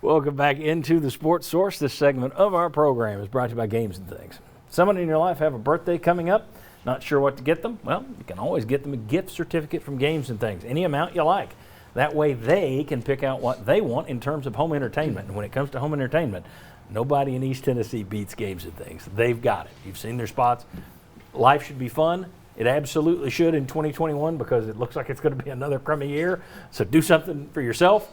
Welcome back into the Sports Source. This segment of our program is brought to you by Games and Things. Someone in your life have a birthday coming up, not sure what to get them? Well, you can always get them a gift certificate from Games and Things, any amount you like. That way they can pick out what they want in terms of home entertainment. And when it comes to home entertainment, nobody in East Tennessee beats Games and Things. They've got it. You've seen their spots. Life should be fun. It absolutely should in 2021 because it looks like it's going to be another crummy year. So do something for yourself.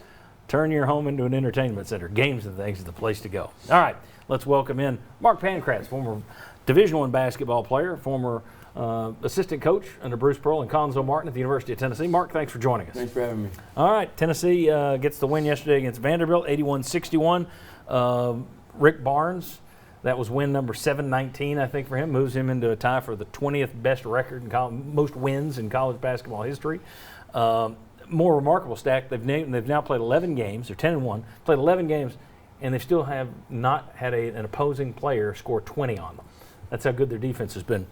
Turn your home into an entertainment center. Games and Things is the place to go. All right, let's welcome in Mark Pancratz, former Division I basketball player, former assistant coach under Bruce Pearl and Conzo Martin at the University of Tennessee. Mark, thanks for joining us. Thanks for having me. All right, Tennessee gets the win yesterday against Vanderbilt, 81-61. Rick Barnes, that was win number 719, I think, for him. Moves him into a tie for the 20th best record in most wins in college basketball history. More remarkable stat, they've now played 11 games. They're 10-1, played 11 games, and they still have not had an opposing player score 20 on them. That's how good their defense has been.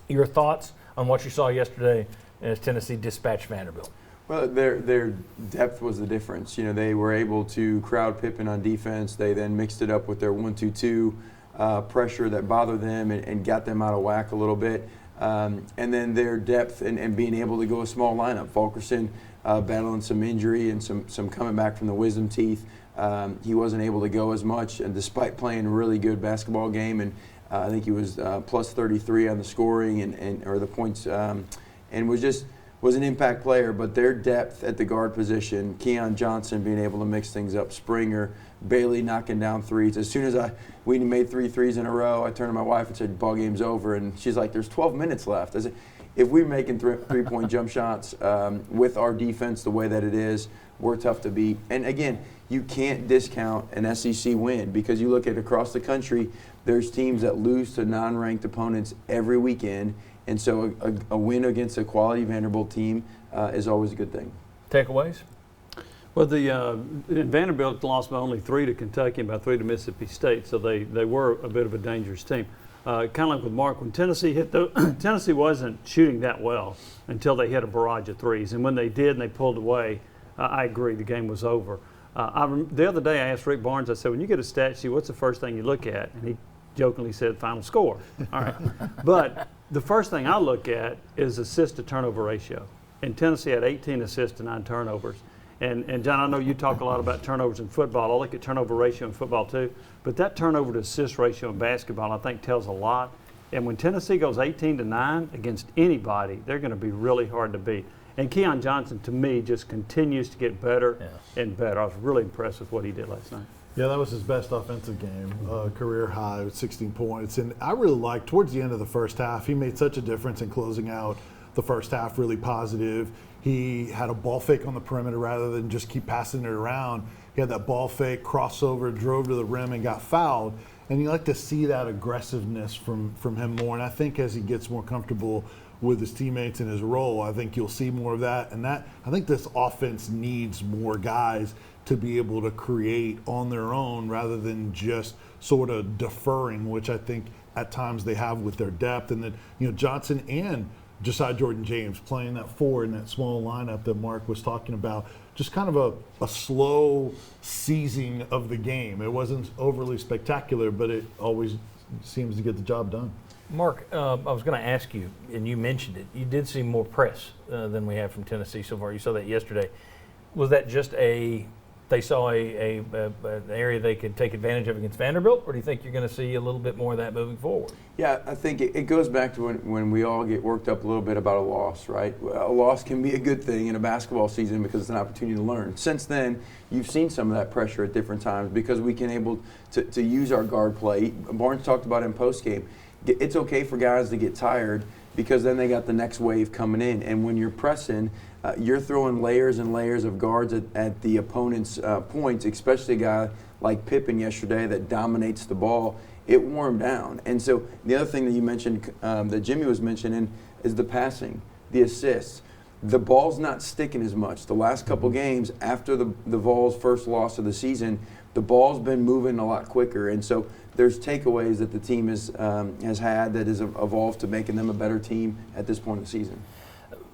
Your thoughts on what you saw yesterday as Tennessee dispatched Vanderbilt? Well, their depth was the difference. You know, they were able to crowd Pippen on defense. They then mixed it up with their 1-2-2 pressure that bothered them and got them out of whack a little bit. And then their depth and being able to go a small lineup. Fulkerson battling some injury and some coming back from the wisdom teeth. He wasn't able to go as much, and despite playing a really good basketball game, and I think he was plus 33 on the scoring or the points, and was an impact player. But their depth at the guard position, Keon Johnson being able to mix things up, Springer, Bailey knocking down threes. As soon as we made 3 threes in a row, I turned to my wife and said, "Ball game's over." And she's like, "There's 12 minutes left." I said, if we're making three-point jump shots with our defense the way that it is, we're tough to beat. And again, you can't discount an SEC win because you look at across the country, there's teams that lose to non-ranked opponents every weekend. And so a win against a quality Vanderbilt team is always a good thing. Takeaways? Well, Vanderbilt lost by only 3 to Kentucky and by 3 to Mississippi State, so they were a bit of a dangerous team. Kind of like with Mark, when Tennessee Tennessee wasn't shooting that well until they hit a barrage of threes. And when they did and they pulled away, I agree, the game was over. The other day I asked Rick Barnes, I said, when you get a stat sheet, what's the first thing you look at? And he jokingly said, final score. All right. But the first thing I look at is assist to turnover ratio. And Tennessee had 18 assists to 9 turnovers. And John, I know you talk a lot about turnovers in football. I look at turnover ratio in football too. But that turnover to assist ratio in basketball, I think, tells a lot. And when Tennessee goes 18-9 against anybody, they're going to be really hard to beat. And Keon Johnson, to me, just continues to get better and better. I was really impressed with what he did last night. Yeah, that was his best offensive game, career high with 16 points. And I really liked, towards the end of the first half, he made such a difference in closing out the first half, really positive. He had a ball fake on the perimeter rather than just keep passing it around. He had that ball fake, crossover, drove to the rim and got fouled. And you like to see that aggressiveness from him more. And I think as he gets more comfortable with his teammates and his role, I think you'll see more of that. And I think this offense needs more guys to be able to create on their own rather than just sort of deferring, which I think at times they have with their depth. And then, Johnson and Josiah Jordan-James playing that 4 in that small lineup that Mark was talking about, just kind of a slow seizing of the game. It wasn't overly spectacular, but it always seems to get the job done. Mark, I was going to ask you, and you mentioned it, you did see more press than we have from Tennessee so far. You saw that yesterday. Was that just they saw an area they could take advantage of against Vanderbilt, or do you think you're going to see a little bit more of that moving forward? Yeah, I think it goes back to when we all get worked up a little bit about a loss, right? A loss can be a good thing in a basketball season because it's an opportunity to learn. Since then, you've seen some of that pressure at different times because we can able to use our guard play. Barnes talked about in postgame. It's okay for guys to get tired because then they got the next wave coming in. And when you're pressing, you're throwing layers and layers of guards at the opponent's points, especially a guy like Pippen yesterday that dominates the ball. It wore him down. And so the other thing that you mentioned, that Jimmy was mentioning, is the passing, the assists. The ball's not sticking as much. The last couple games after the Vols' first loss of the season, the ball's been moving a lot quicker. And so there's takeaways that the team has had that has evolved to making them a better team at this point of the season.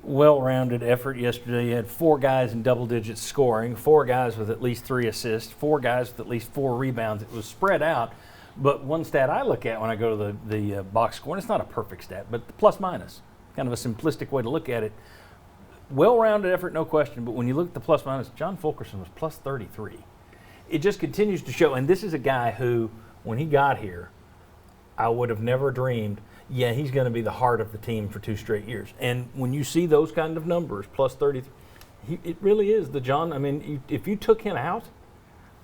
well-rounded effort yesterday. You had 4 guys in double digits scoring, 4 guys with at least 3 assists, 4 guys with at least 4 rebounds. It was spread out. But one stat I look at when I go to the box score, and it's not a perfect stat, but the plus minus, kind of a simplistic way to look at it. Well-rounded effort, no question, but when you look at the plus minus, John Fulkerson was plus 33. It just continues to show, and this is a guy who, when he got here, I would have never dreamed, yeah, he's going to be the heart of the team for 2 straight years. And when you see those kind of numbers, plus 33, it really is the John. I mean, if you took him out,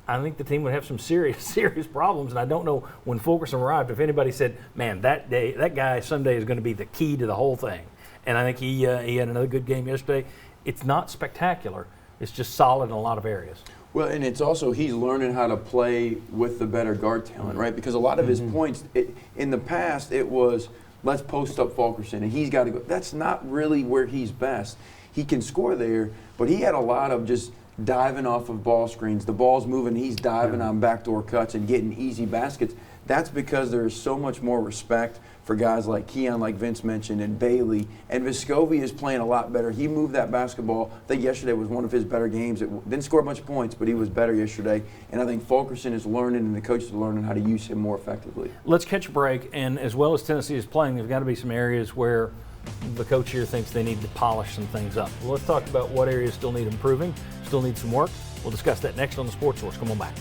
I think the team would have some serious problems. And I don't know when Fulkerson arrived if anybody said, man, that guy someday is going to be the key to the whole thing. And I think he had another good game yesterday. It's not spectacular. It's just solid in a lot of areas. Well, and it's also he's learning how to play with the better guard talent, right? Because a lot of his points, in the past, it was, let's post up Fulkerson, and he's got to go. That's not really where he's best. He can score there, but he had a lot of just diving off of ball screens. The ball's moving, he's diving on backdoor cuts and getting easy baskets. That's because there is so much more respect for guys like Keon, like Vince mentioned, and Bailey. And Vescovi is playing a lot better. He moved that basketball. I think yesterday was one of his better games. It didn't score much points, but he was better yesterday. And I think Fulkerson is learning, and the coaches are learning how to use him more effectively. Let's catch a break. And as well as Tennessee is playing, there's got to be some areas where the coach here thinks they need to polish some things up. Well, let's talk about what areas still need improving, still need some work. We'll discuss that next on the Sports Source. Come on back.